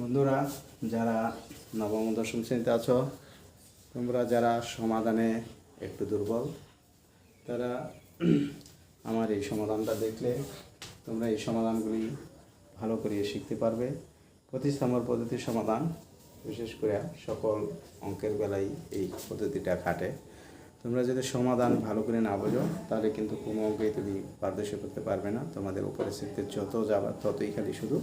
বন্ধুরা, যারা নবম ও দশম শ্রেণীতে আছো, তোমরা যারা সমাধানে একটু দুর্বল, তারা আমার এই সমাধানটা দেখলে তোমরা এই সমাধানগুলি ভালো করে শিখতে পারবে। প্রতিস্থাম্য পদ্ধতির সমাধান বিশেষ করে সকল অঙ্কের বেলায় এই পদ্ধতিটা খাটে। তোমরা যদি সমাধান ভালো করে না বোঝো, তাহলে কিন্তু কোনো অঙ্কেই তুমি পারদর্শী করতে পারবে না। তোমাদের উপরে শিখতে যত যাবা ততই খালি শুধু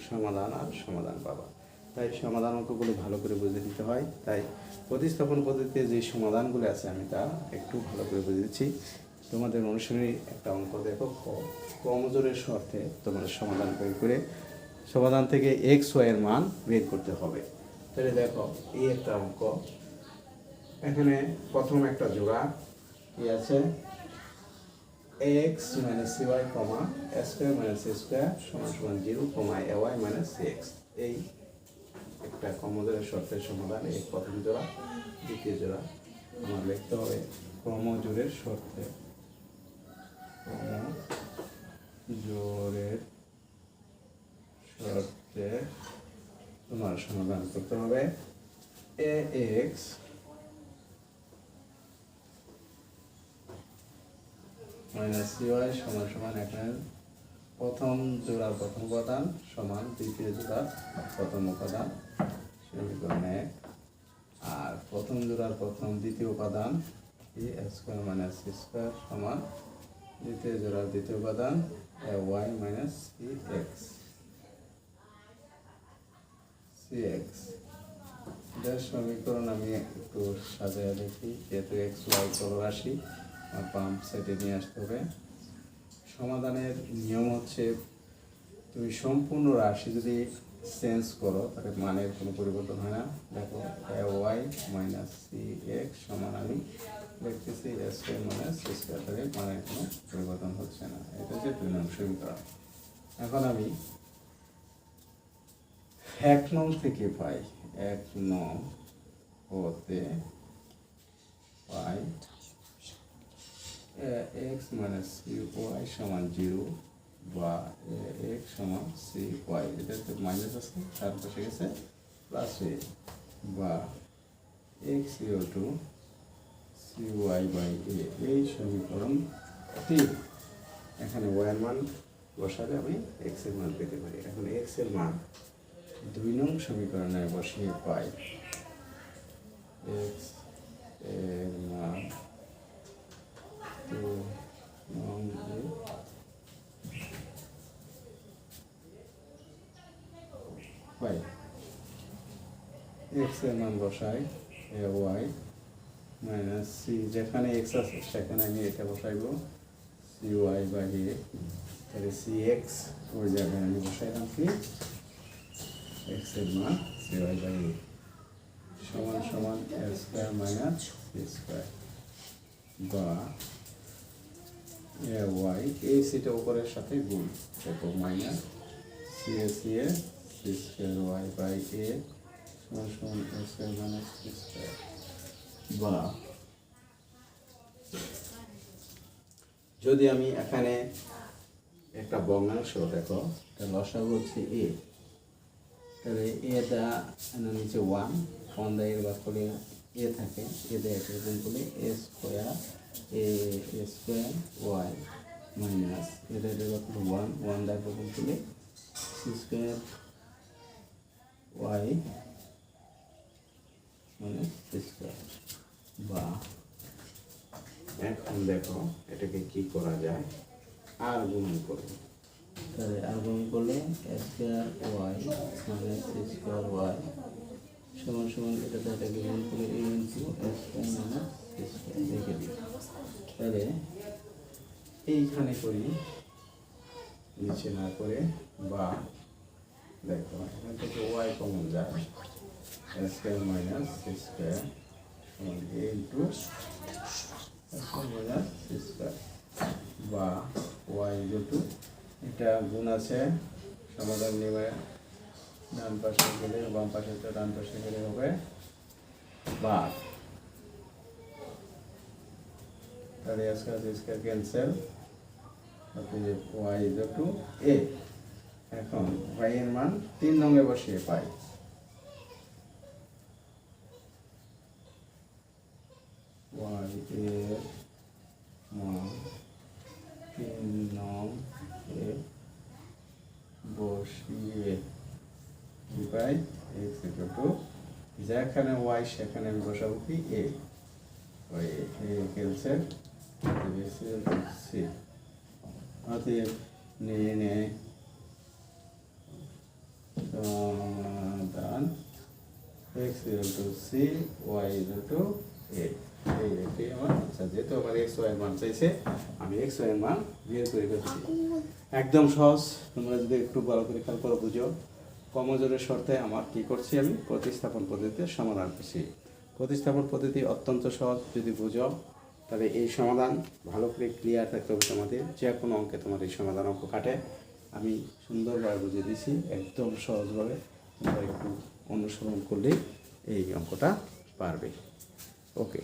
সমাধান আর সমাধান পাবা। তাই সমাধান অঙ্কগুলো ভালো করে বুঝে নিতে হয়। তাই প্রতিস্থাপন পদ্ধতিতে যে সমাধানগুলো আছে আমি তা একটু ভালো করে বুঝে দিচ্ছি। তোমাদের অনুশীলনী একটা অঙ্ক দেখো, ক্রমজোড়ের শর্তে তোমাদের সমাধান বের করে সমাধান থেকে এক্স ওয়াই এর মান বের করতে হবে। তাহলে দেখো, এই একটা অঙ্ক, এখানে প্রথম একটা জোড়া কি আছে, x minus C y comma এ স্কোয়ার মাইনাস সি স্কোয়ার সমান সমান 0 কমা A Y minus C x. এই একটা ক্রমজোড়ের শর্তের সমাধান। এই প্রথম জোড়া। দ্বিতীয় জোড়া আমার লিখতে হবে ক্রমজোড়ের শর্তে, ক্রমজোড়ের শর্তে তোমার সমাধান করতে হবে এ এক্স মাইনাস সি ওয়াই সমান সমান এখানে প্রথম জোড়ার প্রথম উপাদান সমান দ্বিতীয় জোড়ার প্রথম উপাদান সমীকরণ 1, আর প্রথম জোড়ার প্রথম দ্বিতীয় উপাদান এ স্কোয়ার মাইনাস সি স্কোয়ার সমান দ্বিতীয় জোড়ার দ্বিতীয় উপাদান A Y minus C x. এটার সমীকরণ আমি একটু সাজায় দেখি, যেহেতু এক্স ওয়াই চলরাশি আর বাম সাইডে নিয়ে আসতে হবে। সমাধানের নিয়ম হচ্ছে, তুমি সম্পূর্ণ রাশি যদি চেঞ্জ করো তাহলে মানের কোনো পরিবর্তন হয় না। দেখো, A Y minus C x সমান আমি লিখতেছি এ স্কোয়ার মাইনাস সি স্কোয়ার, তাহলে মানের কোনো পরিবর্তন হচ্ছে না। এটা হচ্ছে 2 নং সমীকরণ। এখন আমি 1 নং থেকে পাই, 1 নং হতে পাই এক্স মাইনাস সি ওয়াই সমান 0 বা এক্স সমান সি ওয়াই, এটাতে মাইনাস আছে তার পাশে গেছে প্লাস এ, বা x equal to c y by a. এই সমীকরণ 3। এখানে ওয়াই এর মান বসালে আমি এক্স এর মান পেতে পারি। এখন এক্স এর মান 2 নং সমীকরণে বসিয়ে পাই এক্স এর মান 2 নং পাই। এক্স এর মান বসাই এ ওয়াই মাইনাস সি, যেখানে এক্স আছে সেখানে আমি এটা বসাইব সি ওয়াই বাই এ, তাহলে সি এক্স ওই জায়গায় আমি বসাইলাম কি এক্স এর মান সি ওয়াই বাই এ সমান সমান a square minus c square, বা এ ওয়াই এই সিটা উপরের সাথে গুণ, দেখো minus c a c square y by a সমান সমান a square minus c square, বা যদি আমি এখানে একটা ভগ্নাংশ, দেখো এটা লসাগু হচ্ছে এ, তাহলে এটা নিচে 1 দিয়ে বাদ করলে এ থাকে, এ দিয়ে একটা গুণ করলে এ স্কোয়ার ওয়াই মাইনাস এটা বাদ করলে 1 দিয়ে গুণ করলে c square y minus c square. বা এখন দেখো এটাকে কি করা যায়, আর গুণ করব, তাহলে আর গুণ করলে a square y minus c square y সমান সমান এটাতে এটাকে গুণ করে a into a square minus c square লিখে দিই। তাহলে এইখানে করি, নিচে না করে, বা দেখো এখান থেকে ওয়াই কমন যায়, এ স্কোয়ার মাইনাস সি স্কোয়ার সমান এ ইন্টু মাইনাস সি স্কোয়ার, বা ওয়াই ইকুয়াল টু, এটা গুণ আছে সমাধান নিয়ে ডান পাশে গেলে বাম পাশে, তো ডান পাশে গেলে হবে বা, তাহলে square cancel, y equal to a. এখন y এর মান 3 নঙ্গে বসিয়ে পাই y এর মান 3 নং এ বসিয়ে কি পাই x ইকুয়াল টু যেখানে y সেখানে আমি বসাবো কি a ওই a ক্যান্সেল c অতএব নিয়ে নে সমাধান x equal to c y equal to a এইটাই আমার আচ্ছা যেহেতু আমার x y এর মান চাইছে আমি x y এর মান বের করে ফেলছি একদম সহজ তোমরা যদি একটু ভালো করে খেয়াল করে বুঝো কমজোরের শর্তে আমার কি করছি আমি প্রতিস্থাপন পদ্ধতিতে সমাধান করছি প্রতিস্থাপন পদ্ধতি অত্যন্ত সহজ যদি বুঝো তবে এই সমাধান ভালো করে ক্লিয়ার থাকতে হবে তোমাদের যে কোনো অঙ্কে তোমার এই সমাধান অঙ্ক কাটে আমি সুন্দরভাবে বুঝিয়ে দিছি একদম সহজভাবে তোমরা একটু অনুসরণ করলে এই অঙ্কটা পারবে ওকে